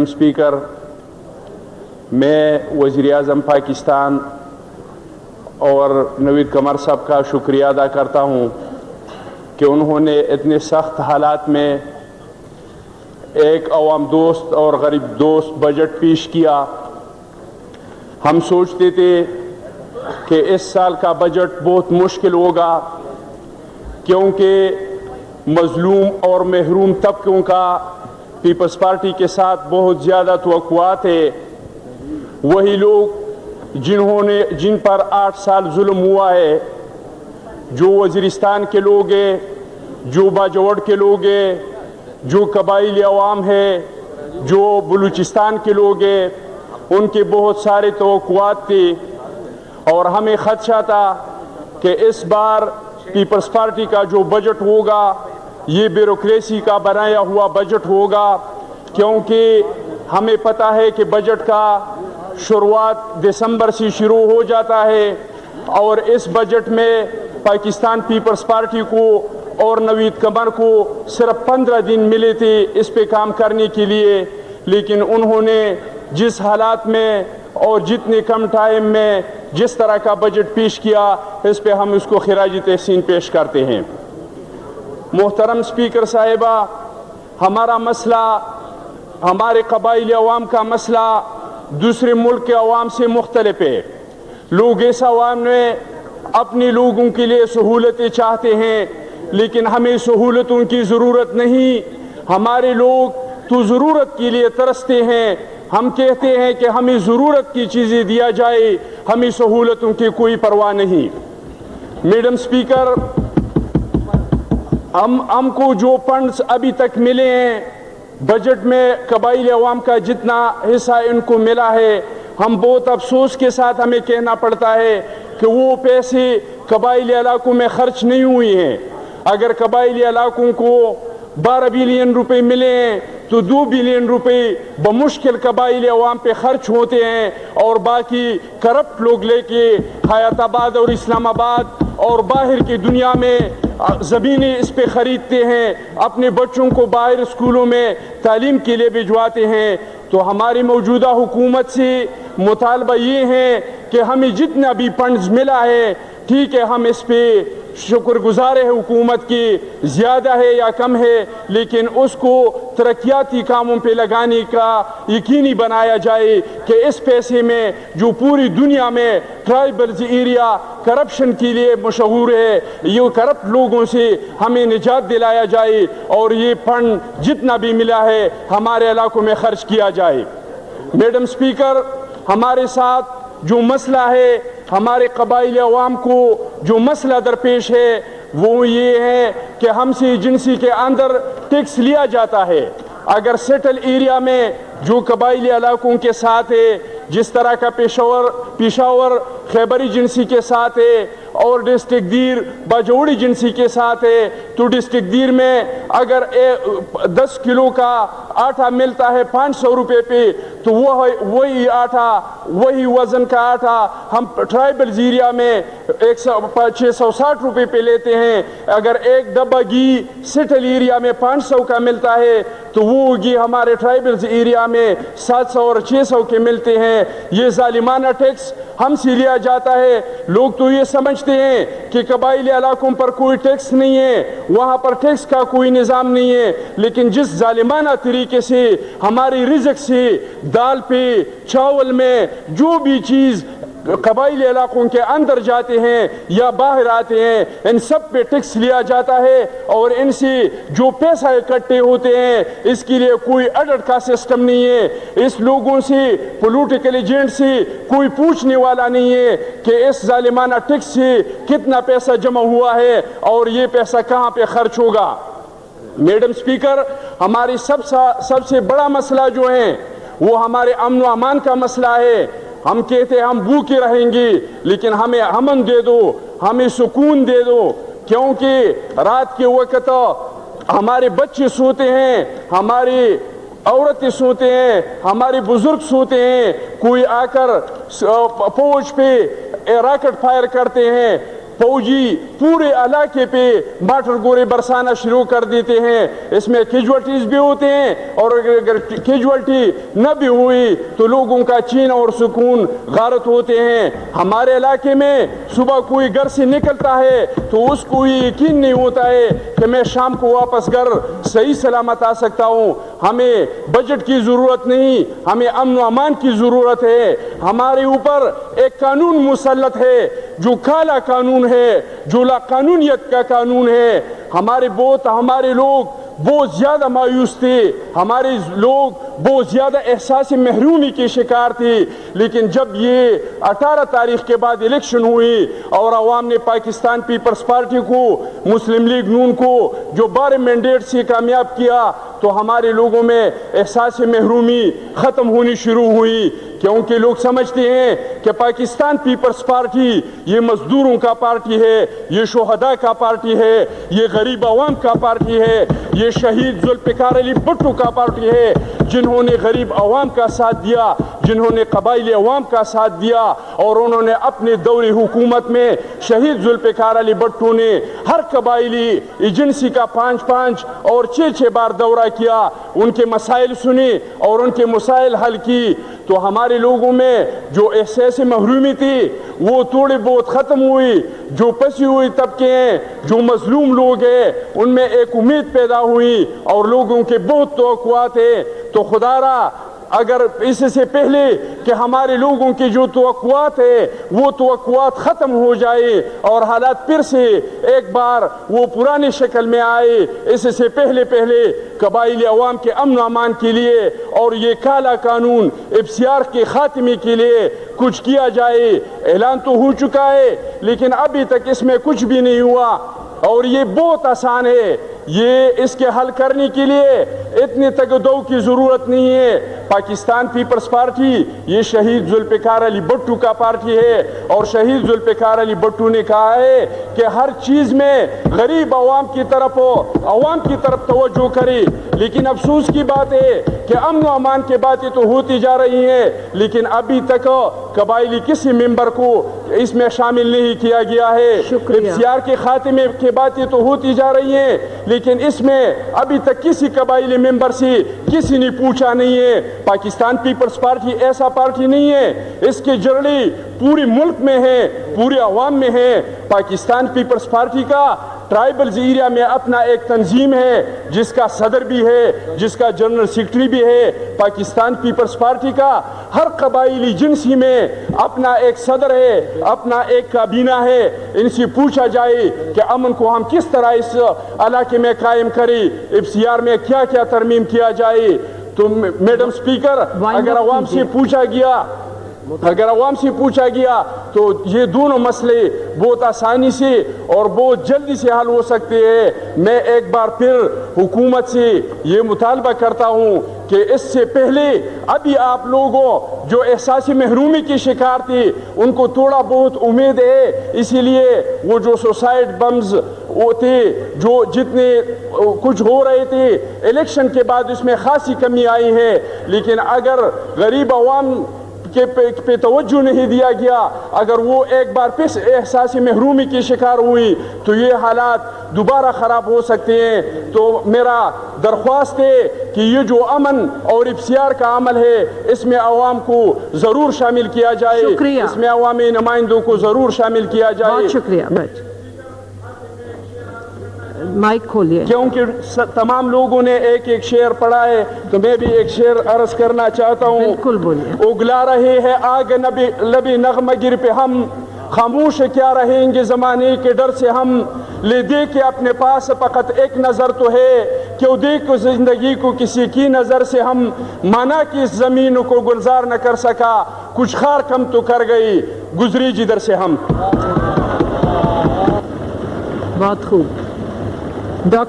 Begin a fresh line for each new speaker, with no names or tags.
Speaker, मैं वज़ीर-ए-आज़म पाकिस्तान और नवीद कमर साहब का शुक्रिया अदा करता हूँ कि उन्होंने इतने सख्त हालात में एक अवाम दोस्त और गरीब दोस्त बजट पेश किया। हम सोचते थे कि इस साल का बजट बहुत मुश्किल होगा, क्योंकि मज़लूम और महरूम तबकों का पीपल्स पार्टी के साथ बहुत ज़्यादा तवक्कुआत है। वही लोग जिन पर 8 साल जुल्म हुआ है, जो वज़ीरिस्तान के लोग हैं, जो बाजवड़ के लोग हैं, जो कबाइली अवाम है, जो बलूचिस्तान के लोग हैं, उनके बहुत सारे तवक्कुआत थे और हमें खदशा था कि इस बार पीपल्स पार्टी का जो बजट होगा ये ब्यूरोक्रेसी का बनाया हुआ बजट होगा, क्योंकि हमें पता है कि बजट का शुरुआत दिसंबर से शुरू हो जाता है और इस बजट में पाकिस्तान पीपल्स पार्टी को और नवीद कमर को सिर्फ 15 दिन मिले थे इस पे काम करने के लिए, लेकिन उन्होंने जिस हालात में और जितने कम टाइम में जिस तरह का बजट पेश किया, इस पे हम उसको खिराज तहसीन पेश करते हैं। मोहतरम स्पीकर साहिबा, हमारा मसला, हमारे कबाइली अवाम का मसला दूसरे मुल्क के अवाम से मुख्तलिफ है। लोग इस अवाम में अपने लोगों के लिए सहूलतें चाहते हैं, लेकिन हमें सहूलतों की ज़रूरत नहीं। हमारे लोग तो ज़रूरत के लिए तरसते हैं। हम कहते हैं कि हमें ज़रूरत की चीज़ें दिया जाए, हमें सहूलतों की कोई परवाह नहीं। मैडम स्पीकर, हमको जो फंड्स अभी तक मिले हैं बजट में, कबाइली अवाम का जितना हिस्सा इनको मिला है, हम बहुत अफसोस के साथ हमें कहना पड़ता है कि वो पैसे कबाइली इलाकों में खर्च नहीं हुए हैं। अगर कबाइली इलाकों को 12 बिलियन रुपए मिले हैं तो 2 बिलियन रुपए बमुश्किल कबाइली अवाम पे खर्च होते हैं और बाकी करप्ट लोग लेके हयाताबाद और इस्लामाबाद और बाहर की दुनिया में ज़मीनें इस पे ख़रीदते हैं, अपने बच्चों को बाहर स्कूलों में तालीम के लिए भिजवाते हैं। तो हमारी मौजूदा हुकूमत से मुतालबा ये है कि हमें जितना भी फंड्स मिला है, ठीक है, हम इस पे शुक्रगुजार है हुकूमत की, ज़्यादा है या कम है, लेकिन उसको तरक्याती कामों पे लगाने का यकीनी बनाया जाए कि इस पैसे में जो पूरी दुनिया में ट्राइबल्स एरिया करप्शन के लिए मशहूर है, ये करप्ट लोगों से हमें निजात दिलाया जाए और ये फंड जितना भी मिला है हमारे इलाकों में खर्च किया जाए। मैडम स्पीकर, हमारे साथ जो मसला है, हमारे कबाइली अवाम को जो मसला दरपेश है वो ये है कि हमसे एजेंसी के अंदर टैक्स लिया जाता है। अगर सेटल एरिया में जो कबाइली इलाकों के साथ है, जिस तरह का पेशावर खैबर एजेंसी के साथ है और डिस्ट्रिक्ट दीर बाजौड़ी एजेंसी के साथ है, तो डिस्ट्रिक्ट दीर में अगर 10 किलो का आटा मिलता है 500 रुपये पे, तो वही आटा, वही वज़न का आटा हम ट्राइबल एरिया में 660 रुपये पे लेते हैं। अगर एक डब्बा घी सेटल एरिया में 500 का मिलता है, तो वो घी हमारे ट्राइबल एरिया में 700 और 600 के मिलते हैं। ये जालिमाना टैक्स हमसे लिया जाता है। लोग तो ये समझते हैं कि कबाइली इलाकों पर कोई टैक्स नहीं है, वहाँ पर टैक्स का कोई निज़ाम नहीं है, लेकिन जिस जालिमाना तरीके से हमारी रिज़्क से दाल पे, चावल में जो भी चीज़ कबाइली इलाकों के अंदर जाते हैं या बाहर आते हैं, इन सब पे टैक्स लिया जाता है और इनसे जो पैसा इकट्ठे होते हैं इसके लिए कोई ऑडिट का सिस्टम नहीं है। इस लोगों से, पॉलिटिकल एजेंट से कोई पूछने वाला नहीं है कि इस जालिमाना टैक्स से कितना पैसा जमा हुआ है और ये पैसा कहाँ पे खर्च होगा। मैडम स्पीकर, हमारी सबसे बड़ा मसला जो है वो हमारे अमन व अमान का मसला है। हम कहते हैं हम भूखे रहेंगे, लेकिन हमें अमन दे दो, हमें सुकून दे दो, क्योंकि रात के वक्त हमारे बच्चे सोते हैं, हमारी औरतें सोते हैं, हमारे बुजुर्ग सोते हैं, कोई आकर फौज पे रॉकेट फायर करते हैं, فوجی پورے علاقے پہ مارٹر گورے برسانا شروع کر دیتے ہیں. اس میں کیجولٹیز بھی ہوتے ہیں, اور اگر کیجولٹی نہ بھی ہوئی تو لوگوں کا چین اور سکون غارت ہوتے ہیں. ہمارے علاقے میں صبح کوئی گھر سے نکلتا ہے تو اس کو یہ یقین نہیں ہوتا ہے کہ میں شام کو واپس گھر صحیح سلامت آ سکتا ہوں. ہمیں بجٹ کی ضرورت نہیں, ہمیں امن و امان کی ضرورت ہے. ہمارے اوپر ایک قانون مسلط ہے جو کالا قانون ہے, جو لا قانونیت کا قانون ہے. ہمارے لوگ بہت زیادہ مایوس تھے, ہمارے لوگ بہت زیادہ احساس محرومی کے شکار تھے. لیکن جب یہ 18 تاریخ کے بعد الیکشن ہوئی اور عوام نے پاکستان پیپلز پارٹی کو, مسلم لیگ نون کو جو 12 مینڈیٹ سے کامیاب کیا, تو ہمارے لوگوں میں احساس محرومی ختم ہونی شروع ہوئی. کیونکہ لوگ سمجھتے ہیں کہ پاکستان پیپلز پارٹی یہ مزدوروں کا پارٹی ہے, یہ شہداء کا پارٹی ہے, یہ غریب عوام کا پارٹی ہے, یہ شہید ذوالفقار علی بھٹو کا پارٹی ہے, جنہوں نے غریب عوام کا ساتھ دیا, جنہوں نے قبائلی عوام کا ساتھ دیا, اور انہوں نے اپنے دور حکومت میں شہید ذوالفقار علی بھٹو نے ہر قبائلی ایجنسی کا 5 اور 6 بار دورہ کیا, ان کے مسائل سنے اور ان کے مسائل حل کی. تو ہمارے لوگوں میں جو احساس محرومی تھی وہ تھوڑی بہت ختم ہوئی. جو پسی ہوئی طبقے ہیں, جو مظلوم لوگ ہیں, ان میں ایک امید پیدا ہوئی اور لوگوں کے بہت توقعات ہیں. تو خدا را اگر اس سے پہلے کہ ہمارے لوگوں کی جو توقعات ہے وہ توقعات ختم ہو جائے اور حالات پھر سے ایک بار وہ پرانی شکل میں آئے, اس سے پہلے قبائلی عوام کے امن و امان کے لیے اور یہ کالا قانون ابسیار کے خاتمے کے لیے کچھ کیا جائے. اعلان تو ہو چکا ہے لیکن ابھی تک اس میں کچھ بھی نہیں ہوا, اور یہ بہت آسان ہے. یہ اس کے حل کرنے کے لیے اتنی تگدو کی ضرورت نہیں ہے. پاکستان پیپلز پارٹی یہ شہید ذوالفقار علی بھٹو کا پارٹی ہے, اور شہید ذوالفقار علی بھٹو نے کہا ہے کہ ہر چیز میں غریب عوام کی طرف توجہ کرے. لیکن افسوس کی بات ہے کہ امن و امان کی باتیں تو ہوتی جا رہی ہیں, لیکن ابھی تک قبائلی کسی ممبر کو اس میں شامل نہیں کیا گیا ہے. ابسیار کے خاتمے کی باتیں تو ہوتی جا رہی ہیں, لیکن اس میں ابھی تک کسی قبائلی ممبر سے کسی نے پوچھا نہیں ہے. پاکستان پیپلز پارٹی ایسا پارٹی نہیں ہے, اس کے جڑیں پورے ملک میں ہیں, پورے عوام میں ہیں. پاکستان پیپلز پارٹی کا ٹرائبلز ایریا میں اپنا ایک تنظیم ہے جس کا صدر بھی ہے, جس کا جنرل سیکرٹری بھی ہے. پاکستان پیپلز پارٹی کا ہر قبائلی جنسی میں اپنا ایک صدر ہے, اپنا ایک کابینہ ہے. ان سے پوچھا جائے کہ امن کو ہم کس طرح اس علاقے میں قائم کریں, ابسیار میں کیا کیا ترمیم کیا جائے. تو میڈم سپیکر, اگر عوام سے پوچھا گیا تو یہ دونوں مسئلے بہت آسانی سے اور بہت جلدی سے حل ہو سکتے ہیں. میں ایک بار پھر حکومت سے یہ مطالبہ کرتا ہوں کہ اس سے پہلے ابھی آپ لوگوں جو احساس محرومی کے شکار تھے ان کو تھوڑا بہت امید ہے, اسی لیے وہ جو سوسائڈ بمز تھے جو جتنے کچھ ہو رہے تھے الیکشن کے بعد اس میں خاصی کمی آئی ہے. لیکن اگر غریب عوام پہ توجہ نہیں دیا گیا, اگر وہ ایک بار پھر احساس محرومی کی شکار ہوئی تو یہ حالات دوبارہ خراب ہو سکتے ہیں. تو میرا درخواست ہے کہ یہ جو امن اور ابسیار کا عمل ہے اس میں عوام کو ضرور شامل کیا جائے, اس میں عوامی نمائندوں کو ضرور شامل کیا جائے.
بہت شکریہ. مائک کھولیے.
کیونکہ تمام لوگوں نے ایک شعر پڑھا ہے تو میں بھی ایک شعر عرض کرنا چاہتا ہوں.
بالکل بولیے.
اگلا رہے ہیں آگ لبی نغمہ گر پہ ہم, خاموش کیا رہیں گے زمانے کے ڈر سے ہم. لے دے کے اپنے پاس فقط ایک نظر تو ہے, کیوں دیکھو زندگی کو کسی کی نظر سے ہم. مانا کہ اس زمین کو گلزار نہ کر سکا, کچھ خار کم تو کر گئی گزری جدھر سے ہم.
بہت خوب. ڈاکٹر